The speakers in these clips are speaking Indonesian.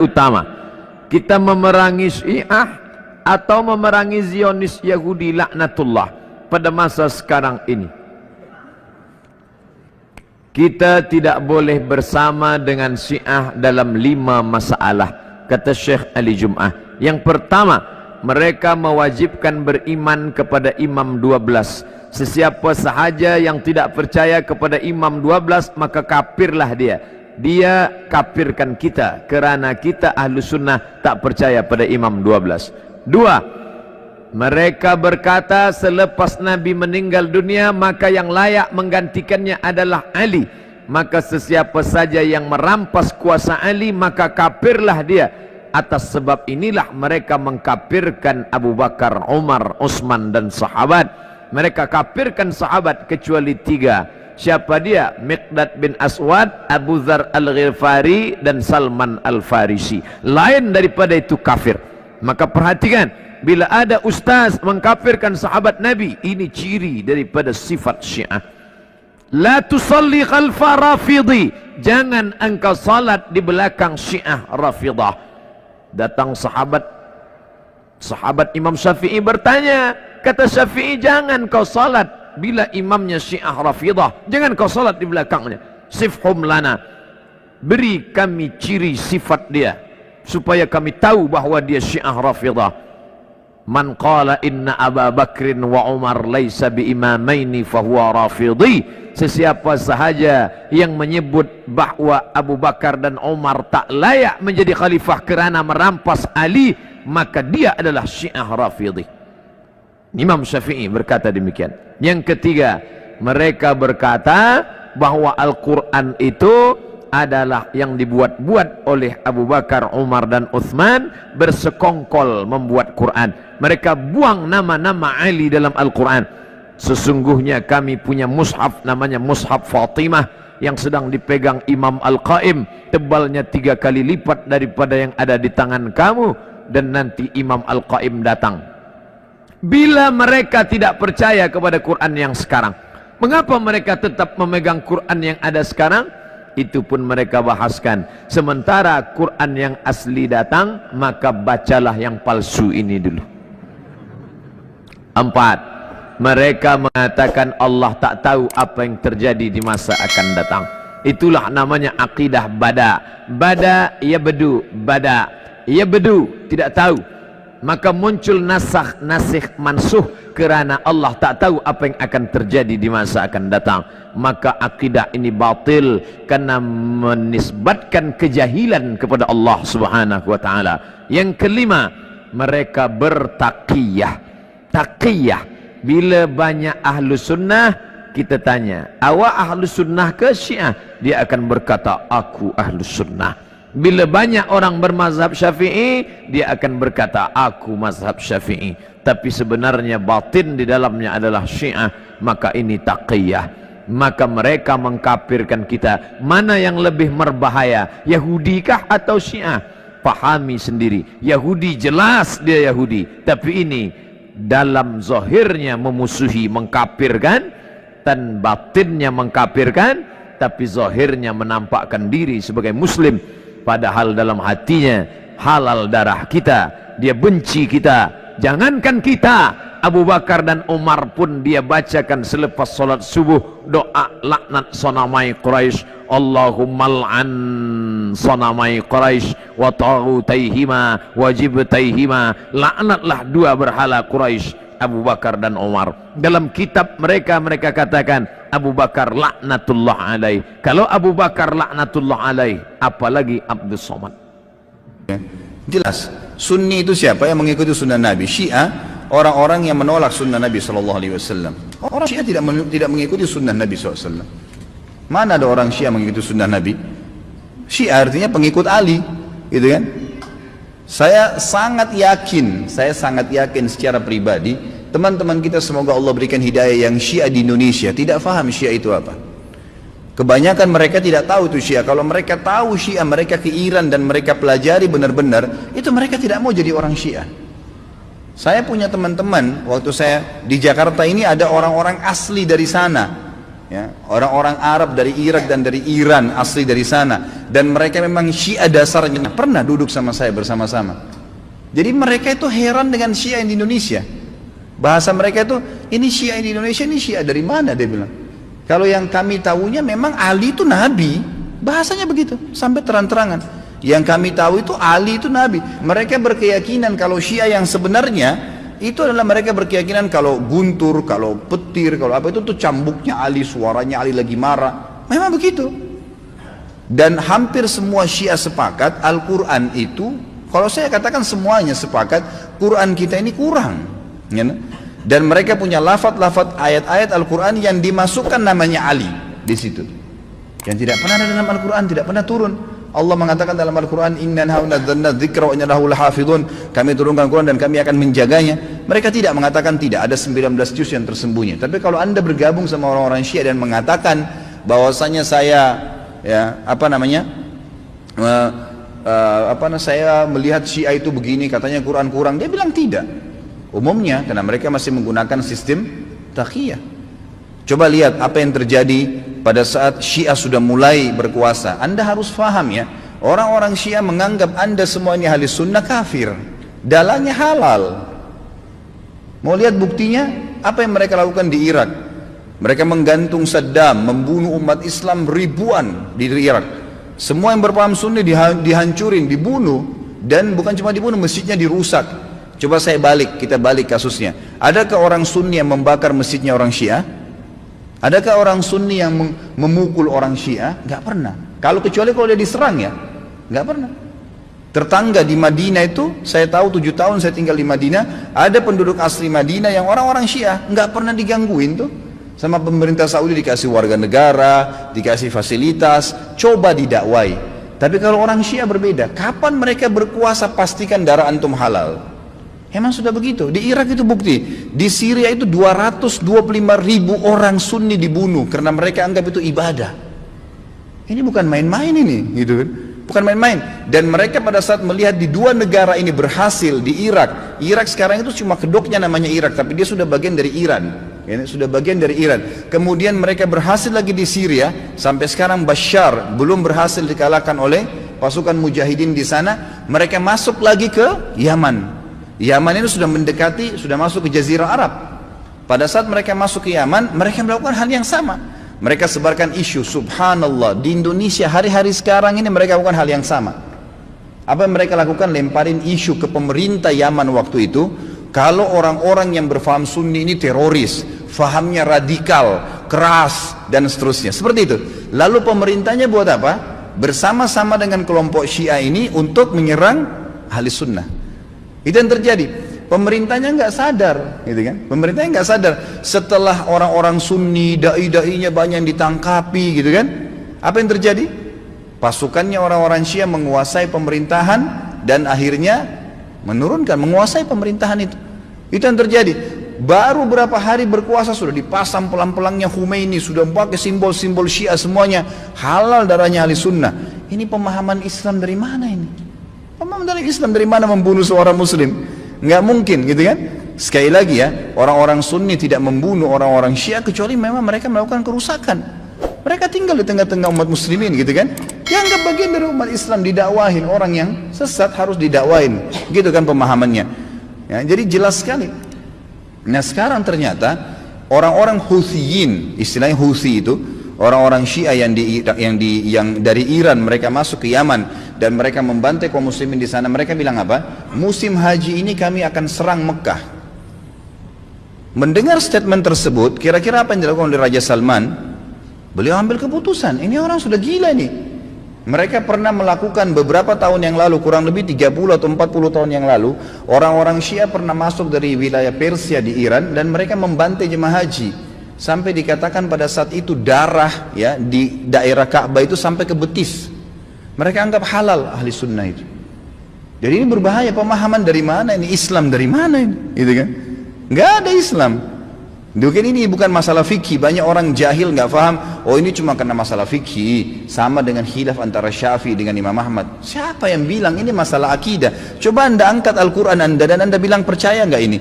utama, kita memerangi Syiah atau memerangi Zionis Yahudi laknatullah pada masa sekarang ini? Kita tidak boleh bersama dengan Syiah dalam 5 masalah, kata Syekh Ali Jum'ah. Yang pertama, mereka mewajibkan beriman kepada Imam 12. Sesiapa sahaja yang tidak percaya kepada Imam 12, maka kafirlah dia. Dia kafirkan kita kerana kita ahlu sunnah tak percaya pada Imam 12. 2, mereka berkata selepas Nabi meninggal dunia maka yang layak menggantikannya adalah Ali. Maka sesiapa saja yang merampas kuasa Ali maka kafirlah dia. Atas sebab inilah mereka mengkafirkan Abu Bakar, Umar, Utsman dan sahabat. Mereka kafirkan sahabat kecuali 3. Siapa dia? Miqdad bin Aswad, Abu Dzar Al-Ghifari dan Salman Al-Farisi. Lain daripada itu kafir. Maka perhatikan, bila ada ustaz mengkafirkan sahabat Nabi, ini ciri daripada sifat Syiah. La tusalli khalfa rafidhi, jangan engkau salat di belakang Syiah Rafidah. Datang sahabat Imam Syafi'i bertanya, kata Syafi'i, jangan kau salat bila imamnya Syiah Rafidah, jangan kau salat di belakangnya. Sifhum lana, beri kami ciri sifat dia supaya kami tahu bahawa dia Syiah Rafidah. Man qala inna Aba Bakrin wa Umar laisa bi imamaini fahuwa rafidhi, sesiapa sahaja yang menyebut bahawa Abu Bakar dan Umar tak layak menjadi khalifah kerana merampas Ali, maka dia adalah Syiah Rafidhi. Imam Syafi'i berkata demikian. Yang ketiga, mereka berkata bahawa Al-Quran itu adalah yang dibuat-buat oleh Abu Bakar, Umar dan Uthman, bersekongkol membuat Quran. Mereka buang nama-nama Ali dalam Al-Quran. Sesungguhnya kami punya mushaf namanya Mushaf Fatimah yang sedang dipegang Imam Al-Qaim, tebalnya 3 kali lipat daripada yang ada di tangan kamu, dan nanti Imam Al-Qaim datang. Bila mereka tidak percaya kepada Quran yang sekarang, mengapa mereka tetap memegang Quran yang ada sekarang? Itu pun mereka bahaskan. Sementara Quran yang asli datang, maka bacalah yang palsu ini dulu. 4, mereka mengatakan Allah tak tahu apa yang terjadi di masa akan datang. Itulah namanya akidah bada. Bada ya bedu, bada ya bedu, tidak tahu. Maka muncul nasikh mansuh kerana Allah tak tahu apa yang akan terjadi di masa akan datang. Maka akidah ini batil karena menisbatkan kejahilan kepada Allah Subhanahu wa taala. Yang kelima, mereka bertaqiyah. Taqiyah, bila banyak ahlu sunnah kita tanya, awak ahlu sunnah ke Syiah? Dia akan berkata, aku ahlu sunnah. Bila banyak orang bermazhab Syafi'i, dia akan berkata, aku mazhab Syafi'i. Tapi sebenarnya batin di dalamnya adalah Syiah. Maka ini taqiyah. Maka mereka mengkafirkan kita. Mana yang lebih berbahaya, Yahudi kah atau Syiah? Pahami sendiri. Yahudi jelas dia Yahudi, tapi ini dalam zahirnya memusuhi, mengkafirkan, dan batinnya mengkafirkan, tapi zahirnya menampakkan diri sebagai muslim, padahal dalam hatinya halal darah kita, dia benci kita. Jangankan kita, Abu Bakar dan Umar pun dia bacakan selepas solat subuh doa laknat sonamai Quraisy. Allahumma al'an sonamai Quraisy wa taghutaihima wa jibtaihima. Laknatlah 2 berhala Quraisy, Abu Bakar dan Umar. Dalam kitab mereka katakan Abu Bakar laknatullah alaih. Kalau Abu Bakar laknatullah alaih, apalagi Abdul Somad. Jelas, Sunni itu siapa yang mengikuti sunnah Nabi? Syiah, orang-orang yang menolak sunnah Nabi SAW. Orang Syiah tidak mengikuti sunnah Nabi SAW. Mana ada orang Syiah mengikuti sunnah Nabi? Syiah artinya pengikut Ali, gitu kan? Saya sangat yakin secara pribadi, teman-teman kita semoga Allah berikan hidayah yang Syiah di Indonesia tidak faham Syiah itu apa. Kebanyakan mereka tidak tahu itu Syiah. Kalau mereka tahu Syiah, mereka ke Iran dan mereka pelajari benar-benar, itu mereka tidak mau jadi orang Syiah. Saya punya teman-teman, waktu saya di Jakarta ini ada orang-orang asli dari sana. Ya, orang-orang Arab dari Irak dan dari Iran asli dari sana, dan mereka memang Syiah dasarnya, pernah duduk sama saya bersama-sama. Jadi mereka itu heran dengan Syiah yang di Indonesia. Bahasa mereka itu, ini Syiah di Indonesia, ini Syiah dari mana, dia bilang. Kalau yang kami tahunya memang Ali itu Nabi, bahasanya begitu sampai terang-terangan. Yang kami tahu itu Ali itu Nabi. Mereka berkeyakinan kalau Syiah yang sebenarnya itu adalah mereka berkeyakinan kalau guntur, kalau petir, kalau apa itu tuh cambuknya Ali, suaranya Ali lagi marah. Memang begitu. Dan hampir semua Syiah sepakat Al-Quran itu, kalau saya katakan semuanya sepakat, Quran kita ini kurang. Ya? Dan mereka punya lafaz-lafaz ayat-ayat Al-Quran yang dimasukkan namanya Ali di situ. Yang tidak pernah ada dalam Al-Quran, tidak pernah turun. Allah mengatakan dalam Al-Quran, Inna nazzalna dzikra wa inna lahu lahafidhun, kami turunkan Quran dan kami akan menjaganya. Mereka tidak mengatakan tidak, ada 19 juz yang tersembunyi. Tapi kalau anda bergabung sama orang-orang Syiah dan mengatakan bahwasanya saya saya melihat Syiah itu begini, katanya Quran kurang, dia bilang tidak. Umumnya karena mereka masih menggunakan sistem taqiyah. Coba lihat apa yang terjadi pada saat Syiah sudah mulai berkuasa. Anda harus faham ya, orang-orang Syiah menganggap anda semua ini ahli sunnah kafir, dalahnya halal. Mau lihat buktinya? Apa yang mereka lakukan di Irak? Mereka menggantung Saddam, membunuh umat Islam ribuan di Irak. Semua yang berpaham sunni dihancurin, dibunuh. Dan bukan cuma dibunuh, masjidnya dirusak. Coba kita balik kasusnya. Adakah orang sunni yang membakar masjidnya orang Syiah? Adakah orang sunni yang memukul orang Syiah? Gak pernah. Kecuali kalau dia diserang ya, gak pernah. Tetangga di Madinah itu, saya tahu 7 tahun saya tinggal di Madinah, ada penduduk asli Madinah yang orang-orang Syiah, gak pernah digangguin tuh. Sama pemerintah Saudi dikasih warga negara, dikasih fasilitas, coba didakwai. Tapi kalau orang Syiah berbeda, kapan mereka berkuasa pastikan darah antum halal. Emang sudah begitu. Di Irak itu bukti. Di Syria itu 225.000 orang Sunni dibunuh karena mereka anggap itu ibadah. Ini bukan main-main ini, gitu kan? Bukan main-main. Dan mereka pada saat melihat di dua negara ini berhasil di Irak. Irak sekarang itu cuma kedoknya namanya Irak, tapi dia sudah bagian dari Iran. Ya, sudah bagian dari Iran. Kemudian mereka berhasil lagi di Syria. Sampai sekarang Bashar belum berhasil dikalahkan oleh pasukan mujahidin di sana. Mereka masuk lagi ke Yaman. Yaman ini sudah mendekati, sudah masuk ke Jazirah Arab. Pada saat mereka masuk ke Yaman, mereka melakukan hal yang sama. Mereka sebarkan isu, subhanallah, di Indonesia hari-hari sekarang ini mereka lakukan hal yang sama. Apa yang mereka lakukan? Lemparin isu ke pemerintah Yaman waktu itu, kalau orang-orang yang berfaham sunni ini teroris, fahamnya radikal, keras, dan seterusnya. Seperti itu. Lalu pemerintahnya buat apa? Bersama-sama dengan kelompok Syiah ini untuk menyerang ahli sunnah. Itu yang terjadi. Pemerintahnya nggak sadar, gitu kan? Pemerintahnya nggak sadar. Setelah orang-orang Sunni, dai-dainya banyak yang ditangkapi, gitu kan? Apa yang terjadi? Pasukannya orang-orang Syiah menguasai pemerintahan dan akhirnya menguasai pemerintahan itu. Itu yang terjadi. Baru berapa hari berkuasa sudah dipasang pelang-pelangnya Khomeini, sudah pakai simbol-simbol Syiah semuanya. Halal darahnya ahli sunnah. Ini pemahaman Islam dari mana ini? Pemahaman dari Islam dari mana membunuh seorang muslim? Nggak mungkin, gitu kan? Sekali lagi ya, orang-orang Sunni tidak membunuh orang-orang Syiah kecuali memang mereka melakukan kerusakan. Mereka tinggal di tengah-tengah umat muslimin, gitu kan? Dianggap bagian dari umat Islam, didakwahin. Orang yang sesat harus didakwahin, gitu kan pemahamannya. Ya, jadi jelas sekali. Nah sekarang ternyata orang-orang Huthiyin, istilahnya Huthi itu, orang-orang Syiah yang dari Iran, mereka masuk ke Yaman dan mereka membantai kaum muslimin di sana. Mereka bilang apa? Musim haji ini kami akan serang Mekah. Mendengar statement tersebut, kira-kira apa yang dilakukan oleh Raja Salman? Beliau ambil keputusan, ini orang sudah gila nih. Mereka pernah melakukan beberapa tahun yang lalu, kurang lebih 30 atau 40 tahun yang lalu, orang-orang Syiah pernah masuk dari wilayah Persia di Iran dan mereka membantai jemaah haji. Sampai dikatakan pada saat itu darah ya di daerah Ka'bah itu sampai ke betis. Mereka anggap halal ahli sunnah itu. Jadi ini berbahaya. Pemahaman dari mana ini? Islam dari mana ini? Gitu kan? Nggak ada Islam. Mungkin ini bukan masalah fikih. Banyak orang jahil nggak paham. Oh ini cuma karena masalah fikih. Sama dengan khilaf antara Syafi'i dengan Imam Ahmad. Siapa yang bilang ini masalah akidah? Coba anda angkat Al-Quran anda dan anda bilang percaya nggak ini?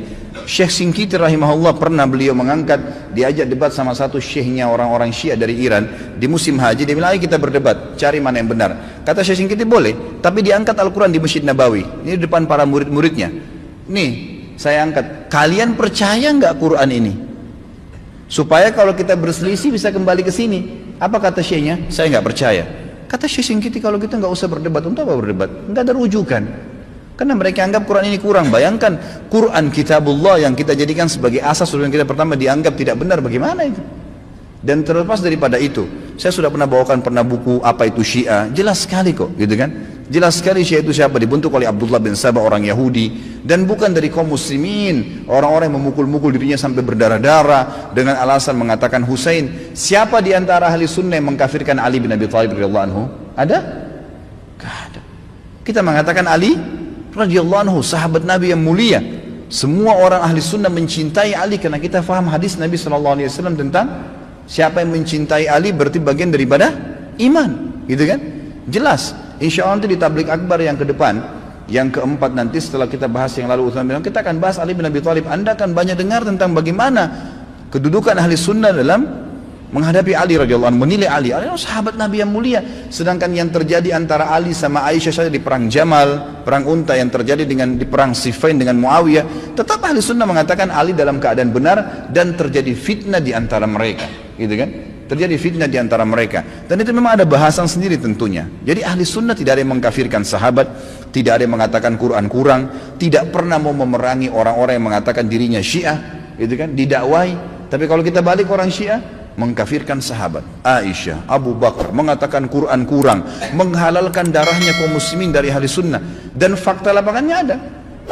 Syekh Singkiti rahimahullah pernah beliau mengangkat, diajak debat sama satu syekhnya orang-orang Syiah dari Iran di musim haji. Dia bilang, ayo kita berdebat, cari mana yang benar. Kata Syekh Singkiti, boleh, tapi diangkat Al-Quran di Masjid Nabawi. Ini di depan para murid-muridnya. Nih, saya angkat. Kalian percaya nggak Quran ini? Supaya kalau kita berselisih bisa kembali ke sini. Apa kata syekhnya? Saya nggak percaya. Kata Syekh Singkiti, kalau kita nggak usah berdebat. Untuk apa berdebat? Nggak ada rujukan. Karena mereka anggap Quran ini kurang. Bayangkan Quran kitabullah yang kita jadikan sebagai asas yang kita pertama dianggap tidak benar, bagaimana itu? Dan terlepas daripada itu, saya sudah pernah bawakan buku apa itu Syiah, jelas sekali kok, gitu kan? Jelas sekali Syiah itu siapa, dibentuk oleh Abdullah bin Sabah, orang Yahudi, dan bukan dari kaum muslimin, orang-orang yang memukul-mukul dirinya sampai berdarah-darah dengan alasan mengatakan Husain. Siapa di antara ahli sunnah yang mengkafirkan Ali bin Abi Thalib radhiyallahu anhu? Ada? Gak ada. Kita mengatakan Ali radhiyallahu anhu, sahabat Nabi yang mulia. Semua orang ahli sunnah mencintai Ali karena kita faham hadis Nabi SAW tentang siapa yang mencintai Ali berarti bagian daripada iman, gitu kan? Jelas. Insya Allah nanti di tablik akbar yang ke depan, yang keempat nanti setelah kita bahas yang lalu Utsman bin Affan, kita akan bahas Ali bin Abi Thalib. Anda akan banyak dengar tentang bagaimana kedudukan ahli sunnah dalam menghadapi Ali radhiyallahu anhu, menilai Ali sahabat Nabi yang mulia. Sedangkan yang terjadi antara Ali sama Aisyah saja di perang Jamal, perang Unta yang terjadi di perang Siffin dengan Muawiyah, tetap ahli sunnah mengatakan Ali dalam keadaan benar dan terjadi fitnah di antara mereka, gitu kan? Terjadi fitnah di antara mereka, dan itu memang ada bahasan sendiri tentunya. Jadi ahli sunnah tidak ada yang mengkafirkan sahabat, tidak ada yang mengatakan Quran kurang, tidak pernah mau memerangi orang-orang yang mengatakan dirinya Syiah, gitu kan? Didakwai. Tapi kalau kita balik orang Syiah, mengkafirkan sahabat Aisyah, Abu Bakar, mengatakan Quran kurang, menghalalkan darahnya kaum muslimin dari ahli sunnah. Dan fakta lapangannya ada,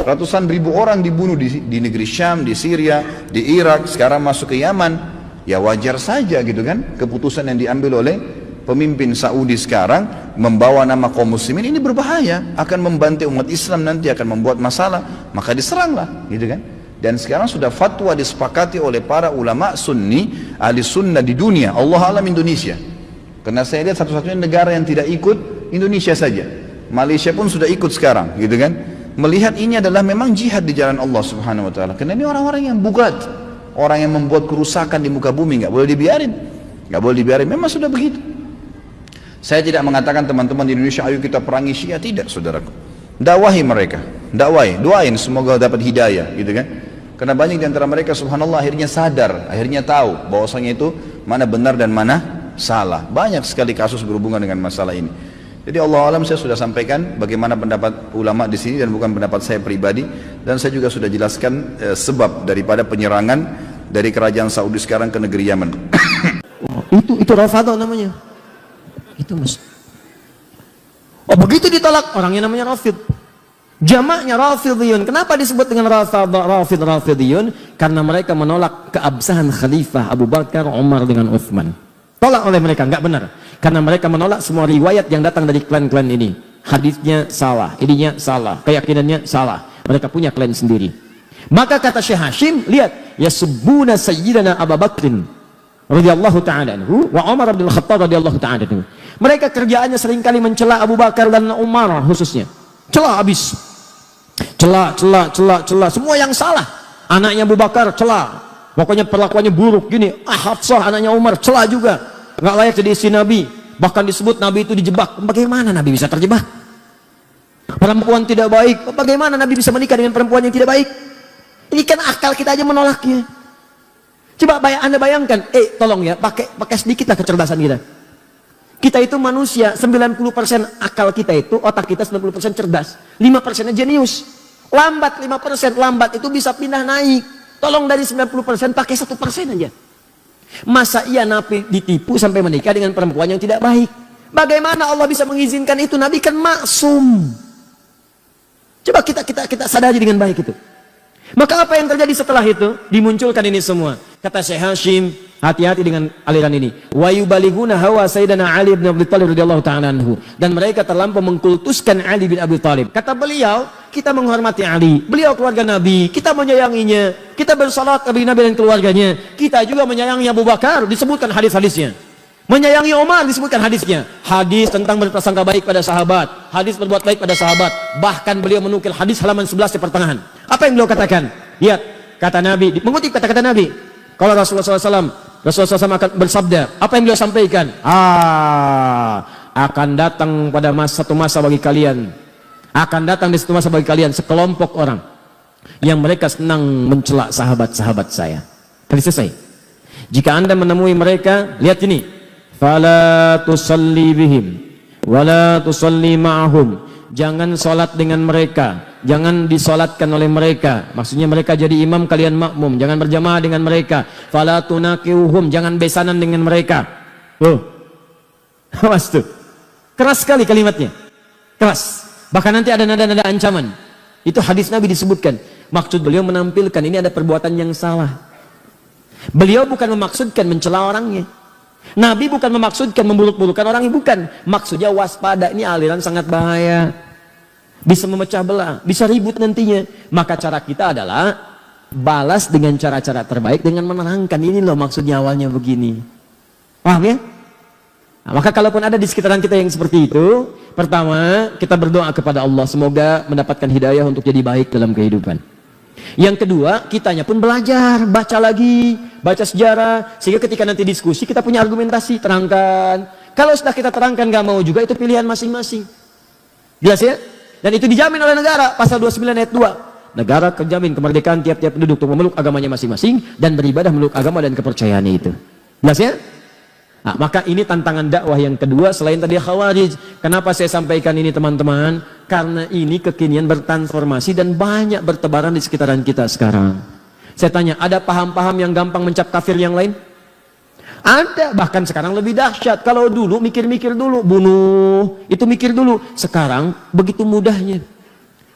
ratusan ribu orang dibunuh di negeri Syam, di Syria, di Irak, sekarang masuk ke Yaman. Ya wajar saja gitu kan, keputusan yang diambil oleh pemimpin Saudi sekarang membawa nama kaum muslimin ini berbahaya, akan membantai umat Islam, nanti akan membuat masalah, maka diseranglah, gitu kan. Dan sekarang sudah fatwa disepakati oleh para ulama sunni, ahli sunnah di dunia, Allah alam Indonesia. Karena saya lihat satu-satunya negara yang tidak ikut Indonesia saja. Malaysia pun sudah ikut sekarang, gitu kan. Melihat ini adalah memang jihad di jalan Allah Subhanahu wa taala. Karena ini orang-orang yang bugat, orang yang membuat kerusakan di muka bumi, nggak boleh dibiarin. Nggak boleh dibiarin, memang sudah begitu. Saya tidak mengatakan teman-teman di Indonesia ayo kita perangi Syiah, tidak saudaraku. Dakwahi mereka, dakwai, doain semoga dapat hidayah, gitu kan. Karena banyak di antara mereka subhanallah akhirnya sadar, akhirnya tahu bahwasanya itu mana benar dan mana salah. Banyak sekali kasus berhubungan dengan masalah ini. Jadi Allah alam, saya sudah sampaikan bagaimana pendapat ulama di sini dan bukan pendapat saya pribadi, dan saya juga sudah jelaskan sebab daripada penyerangan dari kerajaan Saudi sekarang ke negeri Yaman. Itu Rafadhah namanya. Itu Mas. Oh begitu ditolak, orangnya namanya Rafid. Jamaknya Rafidhiyun. Kenapa disebut dengan Rafidhiyun? Karena mereka menolak keabsahan Khalifah Abu Bakar, Umar dengan Utsman. Tolak oleh mereka, nggak benar. Karena mereka menolak semua riwayat yang datang dari klan-klan ini. Hadisnya salah, ininya salah, keyakinannya salah. Mereka punya klan sendiri. Maka kata Syekh Hashim, lihat, yasubbuna sayyidana Abu Bakrin radhiyallahu ta'ala anhu wa Umar bin Khattab radhiyallahu ta'ala anhu. Mereka kerjaannya seringkali mencela Abu Bakar dan Umar khususnya. Cela habis. Cela, semua yang salah. Anaknya Abu Bakar cela, pokoknya perlakuannya buruk gini. Hafsah anaknya Umar cela juga, nggak layak jadi istri Nabi. Bahkan disebut Nabi itu dijebak. Bagaimana Nabi bisa terjebak? Perempuan tidak baik, bagaimana Nabi bisa menikah dengan perempuan yang tidak baik? Ini kan akal kita aja menolaknya. Coba Anda bayangkan, tolong ya, pakai sedikitlah kecerdasan kita. Kita itu manusia, 90% akal kita itu, otak kita 90% cerdas, 5%-nya jenius. Lambat 5%, lambat itu bisa pindah naik. Tolong dari 90% pakai 1% aja. Masa iya Nabi ditipu sampai menikah dengan perempuan yang tidak baik? Bagaimana Allah bisa mengizinkan itu? Nabi kan maksum. Coba kita sadari dengan baik itu. Maka apa yang terjadi setelah itu? Dimunculkan ini semua. Kata Syekh Hashim, hati-hati dengan aliran ini. Wa yubaliguna hawa Sayyidina Ali bin Abi Thalib radhiyallahu ta'ala anhu. Dan mereka terlampau mengkultuskan Ali bin Abi Thalib. Kata beliau, kita menghormati Ali. Beliau keluarga Nabi, kita menyayanginya. Kita bersalat kepada Nabi dan keluarganya. Kita juga menyayangi Abu Bakar, disebutkan hadis-hadisnya. Menyayangi Umar, disebutkan hadisnya. Hadis tentang berprasangka baik pada sahabat, hadis berbuat baik pada sahabat. Bahkan beliau menukil hadis halaman 11 di pertengahan. Apa yang beliau katakan? Lihat, Kata Nabi, mengutip kata-kata Nabi. Kalau Rasulullah SAW akan bersabda, apa yang beliau sampaikan? Akan datang pada satu masa bagi kalian, akan datang di satu masa bagi kalian sekelompok orang yang mereka senang mencela sahabat-sahabat saya. Tadi selesai. Jika anda menemui mereka, lihat ini, fala tusalli bihim wala tusalli ma'ahum. Jangan sholat dengan mereka, jangan disolatkan oleh mereka. Maksudnya mereka jadi imam, kalian makmum. Jangan berjamaah dengan mereka. Fala tunakiuhum, jangan besanan dengan mereka. Awas tuh, keras sekali kalimatnya, keras. Bahkan nanti ada nada-nada ancaman. Itu hadis Nabi disebutkan. Maksud beliau menampilkan ini ada perbuatan yang salah. Beliau bukan memaksudkan mencela orangnya. Nabi bukan memaksudkan memburuk-burukkan orang, bukan. Maksudnya waspada, ini aliran sangat bahaya. Bisa memecah belah, bisa ribut nantinya. Maka cara kita adalah balas dengan cara-cara terbaik dengan menerangkan ini loh maksudnya awalnya begini. Paham ya? Nah, maka kalaupun ada di sekitaran kita yang seperti itu, pertama kita berdoa kepada Allah semoga mendapatkan hidayah untuk jadi baik dalam kehidupan. Yang kedua, kitanya pun belajar, baca lagi, baca sejarah, sehingga ketika nanti diskusi kita punya argumentasi, terangkan. Kalau sudah kita terangkan gak mau juga, itu pilihan masing-masing. Jelas ya? Dan itu dijamin oleh negara, pasal 29 ayat 2. Negara terjamin kemerdekaan tiap-tiap penduduk untuk memeluk agamanya masing-masing dan beribadah menurut agama dan kepercayaannya itu. Jelas ya? Nah, maka ini tantangan dakwah yang kedua selain tadi Khawarij. Kenapa saya sampaikan ini teman-teman? Karena ini kekinian bertransformasi dan banyak bertebaran di sekitaran kita sekarang. Saya tanya, ada paham-paham yang gampang mencap kafir yang lain? Ada, bahkan sekarang lebih dahsyat. Kalau dulu mikir-mikir dulu, bunuh, itu mikir dulu. Sekarang begitu mudahnya.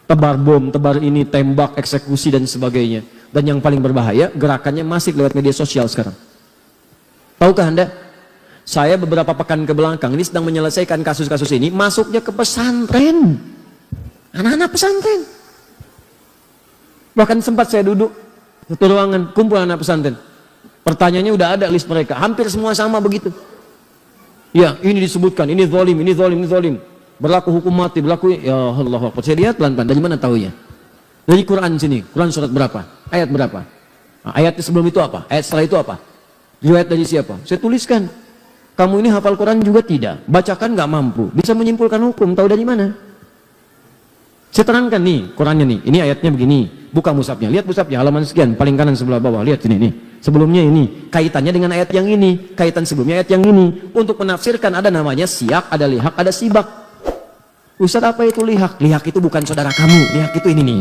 Tebar bom, tebar ini, tembak, eksekusi dan sebagainya. Dan yang paling berbahaya, gerakannya masif lewat media sosial sekarang. Tahukah Anda? Saya beberapa pekan ke belakang ini sedang menyelesaikan kasus-kasus ini, masuknya ke pesantren, anak-anak pesantren. Bahkan sempat saya duduk satu ruangan, kumpul anak pesantren. Pertanyaannya udah ada list mereka, hampir semua sama begitu. Ya, ini disebutkan, ini zalim, ini zalim, ini zalim. Berlaku hukum mati, berlaku, ya Allah. Saya lihat pelan-pelan, dari mana tahunya? Dari Quran sini, Quran surat berapa? Ayat berapa? Nah, ayat sebelum itu apa? Ayat setelah itu apa? Riwayat dari siapa? Saya tuliskan. Kamu ini hafal Quran juga tidak, bacakan nggak mampu, bisa menyimpulkan hukum, tahu dari mana? Saya terangkan nih, Qurannya nih, ini ayatnya begini, buka mushafnya, lihat mushafnya, halaman sekian, paling kanan sebelah bawah, lihat ini nih, sebelumnya ini, kaitannya dengan ayat yang ini, kaitan sebelumnya ayat yang ini, untuk menafsirkan ada namanya siyak, ada lihak, ada sibak. Ustaz apa itu lihak? Lihak itu bukan saudara kamu, lihak itu ini nih,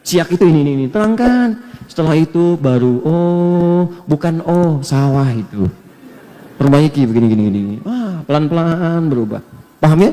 siyak itu ini, terangkan. Setelah itu baru, oh, bukan oh, sawah itu. Perbaiki begini. Pelan-pelan berubah. Paham ya?